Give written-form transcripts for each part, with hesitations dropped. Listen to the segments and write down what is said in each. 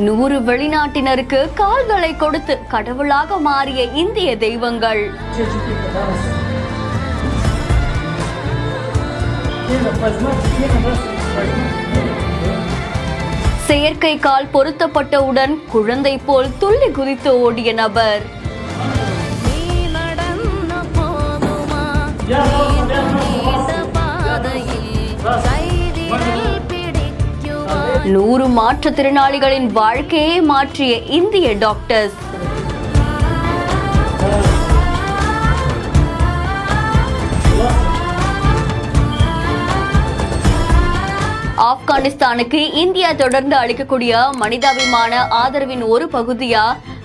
100 வெளிநாட்டினருக்கு கால்களை கொடுத்து கடவுளாக மாறிய இந்திய தெய்வங்கள். செயற்கை கால் பொருத்தப்பட்டவுடன் குழந்தை போல் துள்ளி குதித்து ஓடிய நபர். நூறு மாற்றுத்திறனாளிகளின் வாழ்க்கையை மாற்றிய இந்திய டாக்டர்ஸ். ஆப்கானிஸ்தானுக்கு இந்தியா தொடர்ந்து அளிக்கக்கூடிய மனிதாபிமான ஆதரவின் ஒரு பகுதியா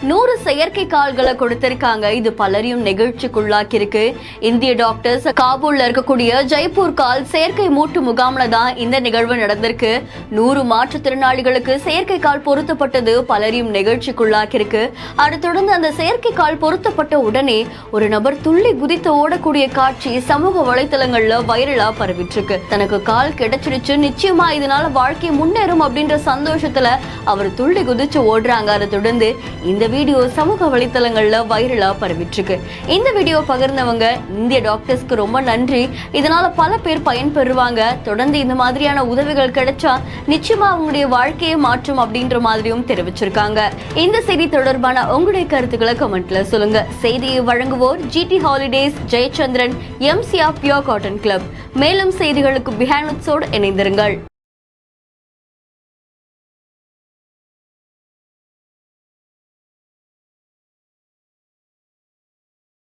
100 செயற்கை கால்களை கொடுத்திருக்காங்க. இது பலரையும் நெகிழ்ச்சிக்குள்ளாக்கி இருக்கு. இந்திய டாக்டர்ஸ் காபூல்ல இருக்கக்கூடிய ஜெய்ப்பூர் கால் செயற்கை மூட்டு முகாம்ல தான் இந்த நிகழ்வு நடந்திருக்கு. 100 மாற்றுத்திறனாளிகளுக்கு செயற்கை கால் பொருத்தப்பட்டது பலரையும் நெகிழ்ச்சிக்குள்ளாக்கி இருக்கு. அதை தொடர்ந்து அந்த செயற்கை கால் பொருத்தப்பட்ட உடனே ஒரு நபர் துள்ளி குதித்து ஓடக்கூடிய காட்சி சமூக வலைதளங்கள்ல வைரலா பரவிட்டு இருக்கு. தனக்கு கால் கிடைச்சிருச்சு, நிச்சயமா இதனால வாழ்க்கை முன்னேறும் அப்படின்ற சந்தோஷத்துல அவர் துள்ளி குதிச்சு ஓடுறாங்க. அதை தொடர்ந்து இந்த வீடியோ சமூக வலைத்தளங்கள்ல வைரலா பரவிட்டு இருக்கு. இந்த வீடியோ பகிர்ந்தவங்க இந்திய டாக்டர்ஸ்க்கு ரொம்ப நன்றி. இதனால பல பேர் பயன்பெறுவாங்க. தொடர்ந்து இந்த மாதிரியான உதவிகள் கிடைச்சா நிச்சயமா அவங்களுடைய வாழ்க்கையை மாற்றும் அப்படின்ற மாதிரியும் தெரிவிச்சிருக்காங்க. இந்த செய்தி தொடர்பான உங்களுடைய கருத்துக்களை கமெண்ட்ல சொல்லுங்க. செய்தியை வழங்குவோர் GT holidays, Jayachandran, MCA pure cotton club. மேலும் செய்திகளுக்கு பிஹைண்ட் இணைந்திருங்கள்.